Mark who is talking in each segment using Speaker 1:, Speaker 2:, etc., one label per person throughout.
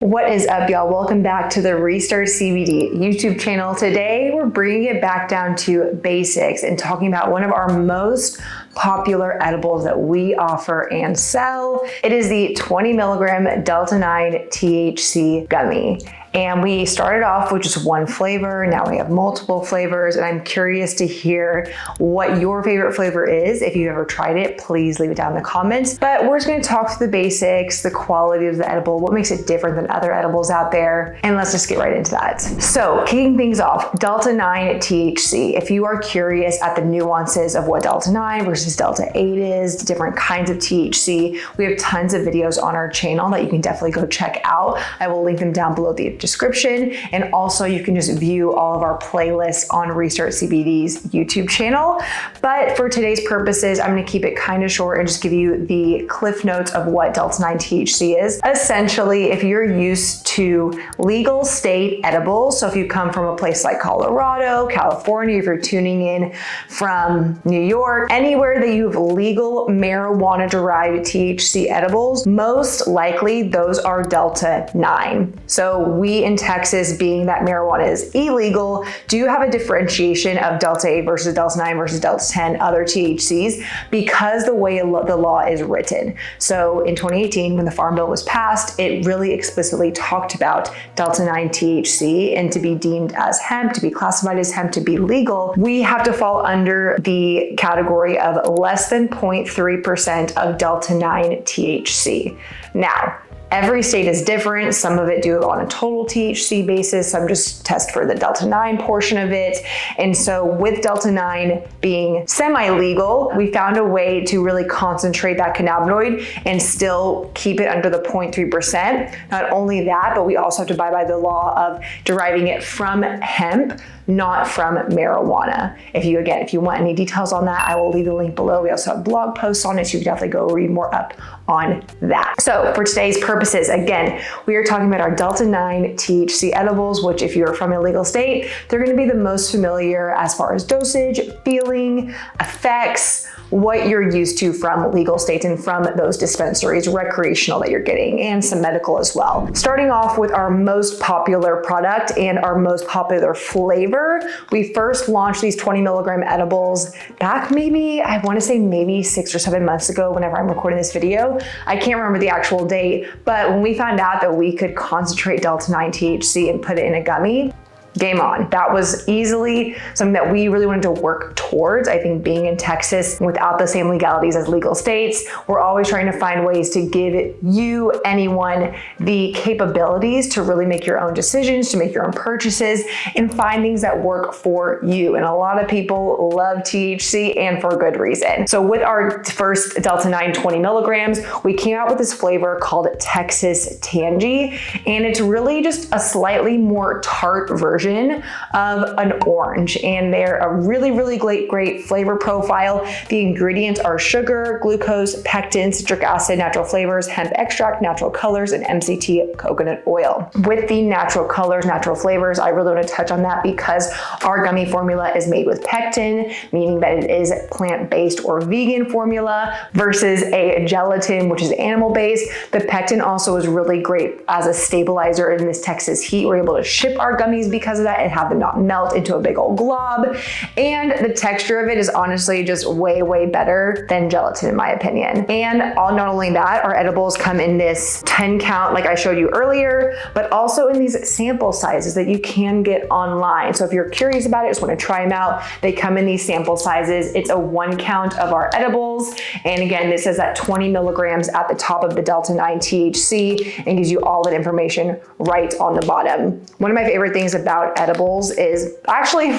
Speaker 1: What is up, y'all? Welcome back to the Restart CBD YouTube channel. Today, we're bringing it back down to basics and talking about one of our most popular edibles that we offer and sell. It is the 20 milligram Delta 9 THC gummy. And we started off with just one flavor. Now we have multiple flavors, and I'm curious to hear what your favorite flavor is. If you've ever tried it, please leave it down in the comments. But we're just gonna talk through the basics, the quality of the edible, what makes it different than other edibles out there, and let's just get right into that. So kicking things off, Delta 9 THC. If you are curious at the nuances of what Delta 9 versus Delta 8 is, the different kinds of THC, we have tons of videos on our channel that you can definitely go check out. I will link them down below the description, and also you can just view all of our playlists on Restart CBD's YouTube channel. But for today's purposes, I'm going to keep it kind of short and just give you the cliff notes of what Delta 9 THC is. Essentially, if you're used to legal state edibles, so if you come from a place like Colorado, California, if you're tuning in from New York, anywhere that you have legal marijuana derived THC edibles, most likely those are Delta 9. So we in Texas, being that marijuana is illegal, do have a differentiation of Delta 8 versus Delta 9 versus Delta 10 other THCs because the way the law is written. So in 2018, when the Farm Bill was passed, it really explicitly talked about Delta 9 THC, and to be deemed as hemp, to be classified as hemp, to be legal, we have to fall under the category of less than 0.3% of Delta 9 THC. Now, every state is different. Some of it do it on a total THC basis. Some just test for the Delta 9 portion of it. And so with Delta 9 being semi-legal, we found a way to really concentrate that cannabinoid and still keep it under the 0.3%. Not only that, but we also have to abide by the law of deriving it from hemp, not from marijuana. If you want any details on that, I will leave the link below. We also have blog posts on it, so you can definitely go read more up on that. So for today's purposes, again, we are talking about our Delta 9 THC edibles, which if you're from a legal state, they're gonna be the most familiar as far as dosage, feeling, effects, what you're used to from legal states and from those dispensaries, recreational that you're getting, and some medical as well. Starting off with our most popular product and our most popular flavor, we first launched these 20 milligram edibles back maybe 6 or 7 months ago whenever I'm recording this video. I can't remember the actual date, but when we found out that we could concentrate Delta 9 THC and put it in a gummy, game on. That was easily something that we really wanted to work towards. I think being in Texas without the same legalities as legal states, we're always trying to find ways to give you, anyone, the capabilities to really make your own decisions, to make your own purchases, and find things that work for you. And a lot of people love THC, and for good reason. So with our first Delta 9 20 milligrams, we came out with this flavor called Texas Tangy, and it's really just a slightly more tart version of an orange, and they're a really great flavor profile. The ingredients are sugar, glucose, pectin, citric acid, natural flavors, hemp extract, natural colors, and MCT coconut oil. With the natural colors, natural flavors, I really want to touch on that because our gummy formula is made with pectin, meaning that it is plant-based or vegan formula versus a gelatin, which is animal-based. The pectin also is really great as a stabilizer in this Texas heat. We're able to ship our gummies because of that and have them not melt into a big old glob. And the texture of it is honestly just way better than gelatin in my opinion. And not only that, our edibles come in this 10 count like I showed you earlier, but also in these sample sizes that you can get online. So if you're curious about it, just want to try them out, they come in these sample sizes. It's a 1 count of our edibles. And again, this is at 20 milligrams at the top of the Delta 9 THC and gives you all that information right on the bottom. One of my favorite things about edibles is actually,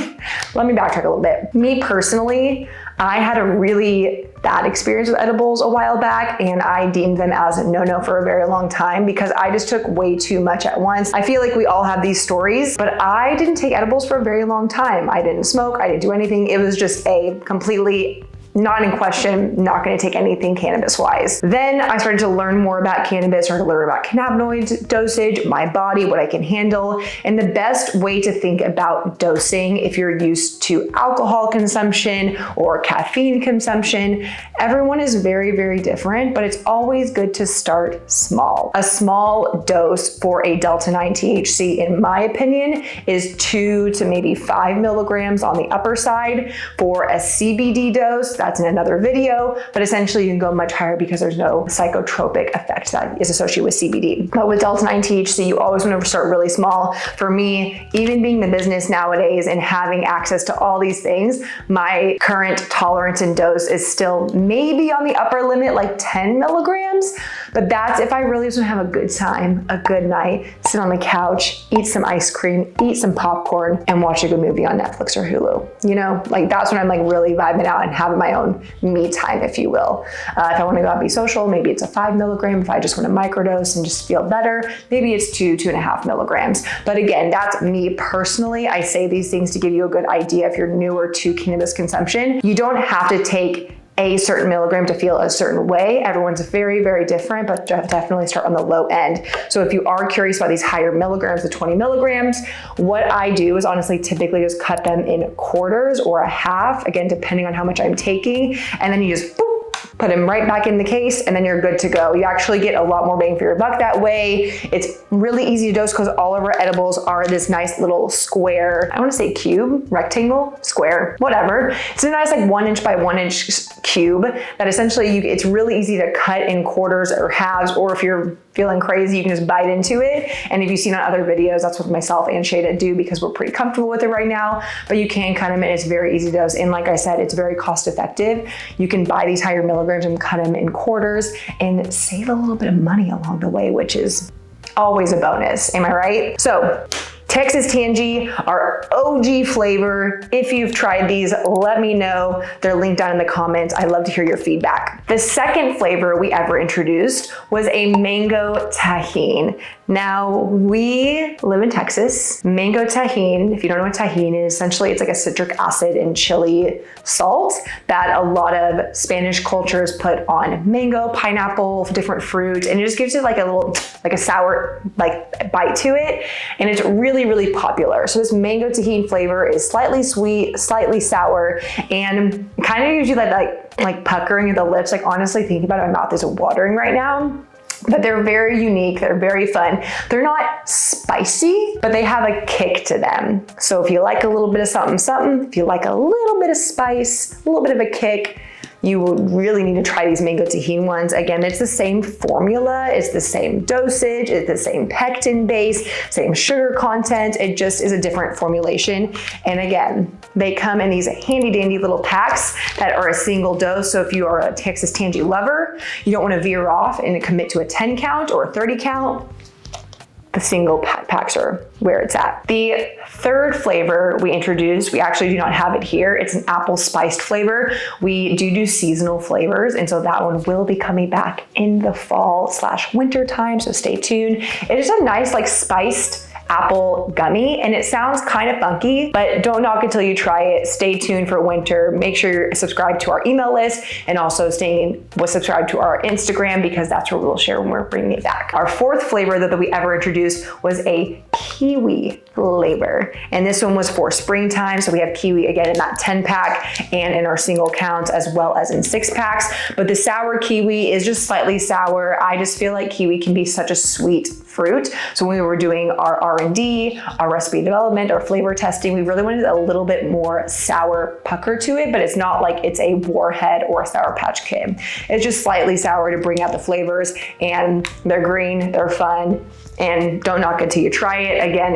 Speaker 1: let me backtrack a little bit. Me personally, I had a really bad experience with edibles a while back, and I deemed them as a no-no for a very long time because I just took way too much at once. I feel like we all have these stories, but I didn't take edibles for a very long time. I didn't smoke, I didn't do anything. It was just a completely not in question, not gonna take anything cannabis-wise. Then I started to learn more about cannabis, started to learn about cannabinoid dosage, my body, what I can handle, and the best way to think about dosing if you're used to alcohol consumption or caffeine consumption. Everyone is very, very different, but it's always good to start small. A small dose for a Delta-9 THC, in my opinion, is 2 to maybe 5 milligrams on the upper side. For a CBD dose, that's in another video, but essentially you can go much higher because there's no psychotropic effect that is associated with CBD. But with Delta-9 THC, you always want to start really small. For me, even being in the business nowadays and having access to all these things, my current tolerance and dose is still maybe on the upper limit, like 10 milligrams. But that's if I really just want to have a good time, a good night, sit on the couch, eat some ice cream, eat some popcorn, and watch a good movie on Netflix or Hulu. You know, like that's when I'm like really vibing out and having my own me time, if you will. If I want to go out and be social, maybe it's a 5 milligram. If I just want to microdose and just feel better, maybe it's 2.5 milligrams. But again, that's me personally. I say these things to give you a good idea if you're newer to cannabis consumption. You don't have to take a certain milligram to feel a certain way. Everyone's very, very different, but definitely start on the low end. So if you are curious about these higher milligrams, the 20 milligrams, what I do is honestly typically just cut them in quarters or a half, again, depending on how much I'm taking. And then you just boop, put them right back in the case, and then you're good to go. You actually get a lot more bang for your buck that way. It's really easy to dose because all of our edibles are this nice little square, I want to say cube, rectangle, square, whatever. It's a nice like 1 inch by 1 inch cube that essentially it's really easy to cut in quarters or halves, or if you're feeling crazy, you can just bite into it. And if you've seen on other videos, that's what myself and Shada do because we're pretty comfortable with it right now, but you can cut them in. It's very easy to dose. And like I said, it's very cost effective. You can buy these higher milligrams and cut them in quarters and save a little bit of money along the way, which is always a bonus. Am I right? So Texas TNG, our OG flavor. If you've tried these, let me know. They're linked down in the comments. I'd love to hear your feedback. The second flavor we ever introduced was a mango tajin. Now, we live in Texas. Mango tajin, if you don't know what tajin is, essentially it's like a citric acid and chili salt that a lot of Spanish cultures put on mango, pineapple, different fruits, and it just gives it like a little, like a sour like bite to it, and it's really, really popular. So this mango tajin flavor is slightly sweet, slightly sour, and kind of gives you like puckering of the lips. Like honestly, thinking about it, my mouth is watering right now. But they're very unique, they're very fun. They're not spicy, but they have a kick to them. So if you like a little bit of something, something, if you like a little bit of spice, a little bit of a kick, you will really need to try these mango tajin ones. Again, it's the same formula, it's the same dosage, it's the same pectin base, same sugar content. It just is a different formulation. And again, they come in these handy dandy little packs that are a single dose. So if you are a Texas TNG lover, you don't want to veer off and commit to a 10 count or a 30 count, the single packs are where it's at. The third flavor we introduced, we actually do not have it here. It's an apple spiced flavor. We do seasonal flavors, and so that one will be coming back in the fall/winter time, so stay tuned. It is a nice like spiced apple gummy, and it sounds kind of funky, but don't knock until you try it. Stay tuned for winter. Make sure you're subscribed to our email list, and also subscribe to our Instagram because that's where we'll share when we're bringing it back. Our fourth flavor that we ever introduced was a kiwi flavor, and this one was for springtime. So we have kiwi again in that 10 pack and in our single counts as well as in 6 packs. But the sour kiwi is just slightly sour. I just feel like kiwi can be such a sweet fruit. So when we were doing our R&D, our recipe development, our flavor testing, we really wanted a little bit more sour pucker to it, but it's not like it's a Warhead or a Sour Patch Kid. It's just slightly sour to bring out the flavors, and they're green, they're fun, and don't knock it till you try it. Again,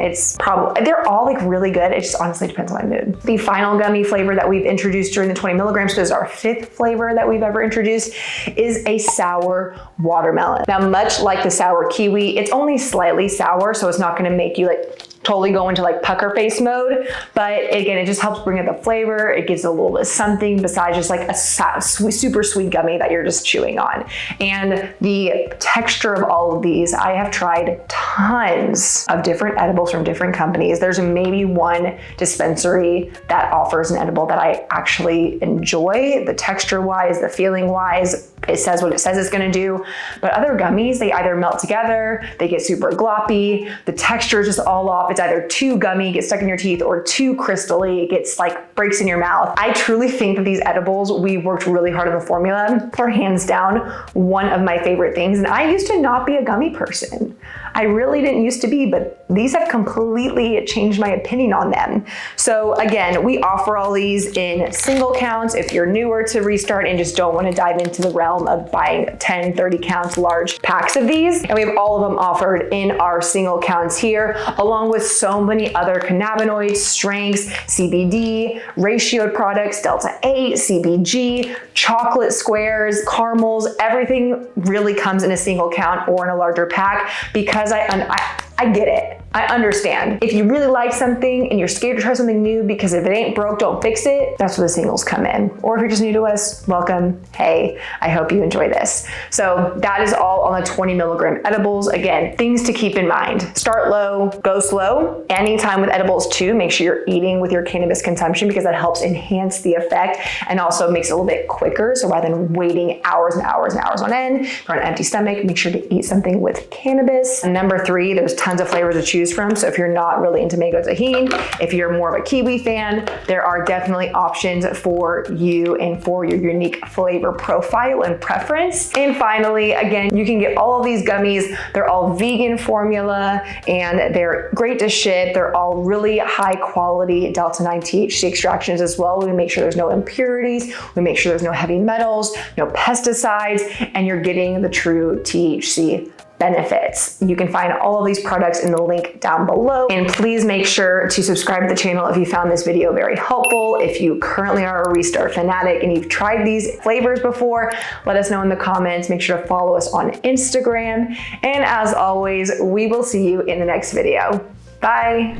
Speaker 1: they're all like really good. It just honestly depends on my mood. The final gummy flavor that we've introduced during the 20 milligrams, so this is our 5th flavor that we've ever introduced, is a sour watermelon. Now, much like the sour kiwi, it's only slightly sour, so it's not gonna make you like totally go into like pucker face mode, but again, it just helps bring out the flavor. It gives a little bit of something besides just like a super sweet gummy that you're just chewing on. And the texture of all of these, I have tried tons of different edibles from different companies. There's maybe one dispensary that offers an edible that I actually enjoy, the texture wise, the feeling wise. It says what it says it's gonna do, but other gummies, they either melt together, they get super gloppy, the texture is just all off. It's either too gummy, gets stuck in your teeth, or too crystally, it gets like breaks in your mouth. I truly think that these edibles, we worked really hard on the formula. They're hands down one of my favorite things. And I used to not be a gummy person. I really didn't used to be, but these have completely changed my opinion on them. So again, we offer all these in single counts. If you're newer to Restart and just don't want to dive into the realm of buying 10, 30 counts large packs of these, and we have all of them offered in our single counts here, along with so many other cannabinoids, strengths, CBD, ratioed products, Delta 8, CBG, chocolate squares, caramels, everything really comes in a single count or in a larger pack because I get it. I understand. If you really like something and you're scared to try something new because if it ain't broke, don't fix it, that's where the singles come in. Or if you're just new to us, welcome. Hey, I hope you enjoy this. So that is all on the 20 milligram edibles. Again, things to keep in mind. Start low, go slow. Anytime with edibles too, make sure you're eating with your cannabis consumption because that helps enhance the effect and also makes it a little bit quicker. So rather than waiting hours and hours and hours on end for an empty stomach, make sure to eat something with cannabis. And number 3, there's tons of flavors to choose from. So if you're not really into mango tahini, if you're more of a kiwi fan, there are definitely options for you and for your unique flavor profile and preference. And finally, again, you can get all of these gummies. They're all vegan formula and they're great to ship. They're all really high quality Delta 9 THC extractions as well. We make sure there's no impurities. We make sure there's no heavy metals, no pesticides, and you're getting the true THC benefits. You can find all of these products in the link down below. And please make sure to subscribe to the channel if you found this video very helpful. If you currently are a Restart fanatic and you've tried these flavors before, let us know in the comments. Make sure to follow us on Instagram. And as always, we will see you in the next video. Bye.